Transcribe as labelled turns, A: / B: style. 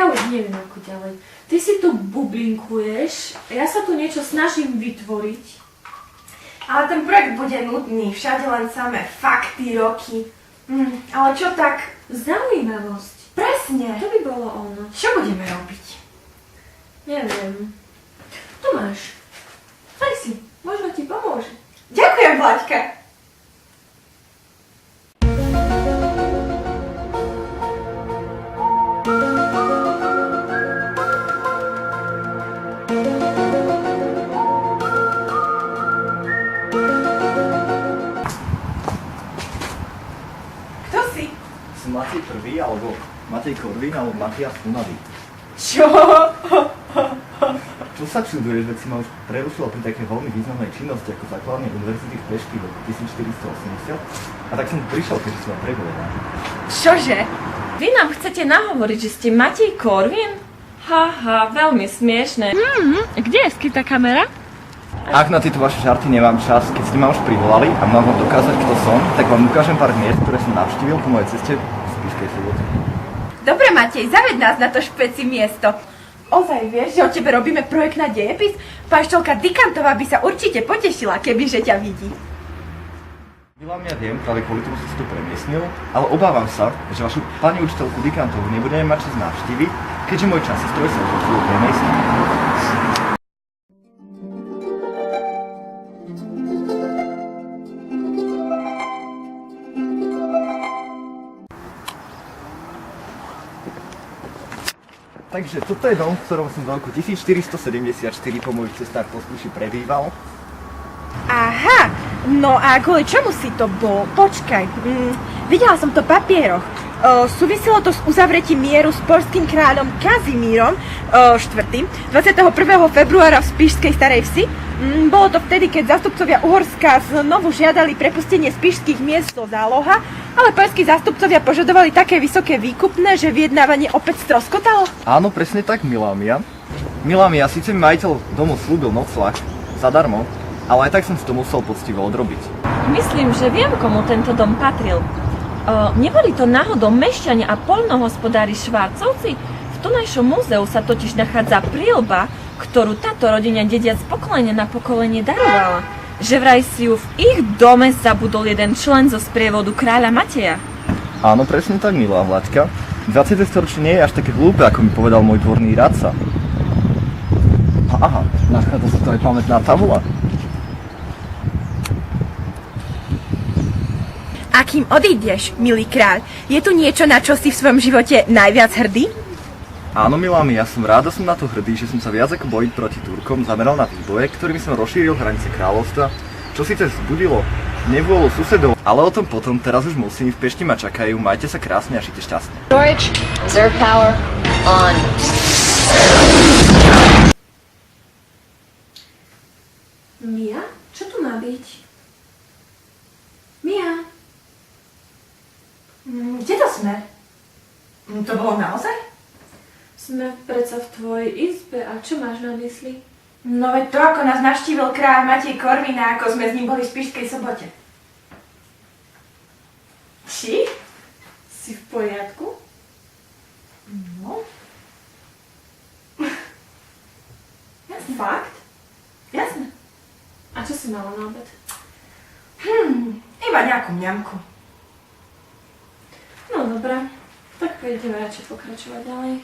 A: Ja už neviem ako ďalej. Ty si tu bublinkuješ, ja sa tu niečo snažím vytvoriť.
B: Ale ten projekt bude nudný, všade len samé fakty, roky. Ale čo tak?
A: Zaujímavosť.
B: Presne.
A: To by bolo ono.
B: Čo budeme robiť?
A: Neviem. Tu máš. Daj si, možno ti pomôže.
B: Ďakujem, Vlaďka. Kto si?
C: Som Matej Prvý, alebo Matej Korvin, alebo Matias Funavý.
B: Čo?
C: Čo sa čuduješ, veď si ma už prerušila pri takej veľmi významnej činnosti ako zakladanie univerzity v Pešti v roku 1480 a tak som prišiel, keďže si ma pregovorila.
B: Čože?
D: Vy nám chcete nahovoriť, že ste Matej Korvin? Haha, veľmi smiešné. Kde je skrytá kamera?
C: Ak na tieto vaše žarty nemám čas, keď ste ma už privolali a mám vám dokázať, kto som, tak vám ukážem pár miest, ktoré som navštívil po mojej ceste v Spišskej Sobote.
B: Dobre, Matej, zaved nás na to špeci miesto. Ozaj vieš, že o tebe robíme projekt na dejepis? Páštelka Dikantová by sa určite potešila, kebyže ťa vidí.
C: Milan, ja viem, práve kvôli tomu som si to premiestnil, ale obávam sa, že vašu pani učiteľku Dikantovú nebudeme mať čas navštíviť, keďže môj časostroj sa už chvíľu premiestnil. Takže toto je dom, v ktorom som v roku 1474 po mojich cestách po Spiši prebýval.
B: Aha, no a kvôli čomu si to bol? Počkaj, videla som to v papieroch. Súviselo to s uzavretím mieru s poľským kráľom Kazimírom IV. 21. februára v Spišskej Starej Vsi. Bolo to vtedy, keď zástupcovia Uhorska znovu žiadali prepustenie spišských miest zo záloha, ale poľskí zástupcovia požadovali také vysoké výkupné, že vyjednávanie opäť stroskotalo.
C: Áno, presne tak, milá Mia. Milá Mia, síce mi majiteľ domu slúbil nocľah zadarmo, ale aj tak som si to musel poctivo odrobiť.
D: Myslím, že viem, komu tento dom patril. Neboli to náhodou mešťania a poľnohospodári Švárcovci? V tunajšom múzeu sa totiž nachádza príľba, ktorú táto rodina dedia z pokolenia na pokolenie darovala. Že vraj si ju v ich dome zabudol jeden člen zo sprievodu kráľa Mateja.
C: Áno, presne tak, milá Vlaďka. 20. storočie nie je až také hlúpe, ako mi povedal môj dvorný radca. Aha, nachádza sa to aj pamätná tabula.
B: A kým odídeš, milý kráľ, je tu niečo, na čo si v svojom živote najviac hrdý?
C: Áno, milá mi, ja som rád a som na to hrdý, že som sa viac ako bojiť proti Turkom zameral na výboje, ktorými som rozšíril hranice kráľovstva, čo síce vzbudilo nevôľu susedov, ale o tom potom, teraz už musím, v Pešti ma čakajú, majte sa krásne a žite šťastne.
E: Storage, reserve power, on.
A: Mia? Čo tu má byť? Mia?
B: Kde to sme? To bolo naozaj?
A: Sme predsa v tvojej izbe a čo máš na mysli?
B: No veď to, ako nás navštívil kráľ Matej Korvin a ako sme s ním boli v Spišskej Sobote. Či?
A: Si v poriadku?
B: No. Jasne.
A: Fakt?
B: Jasne.
A: A čo si mala na obed?
B: Iba nejakú mňamku.
A: No dobré, tak pojdeme radšej pokračovať ďalej.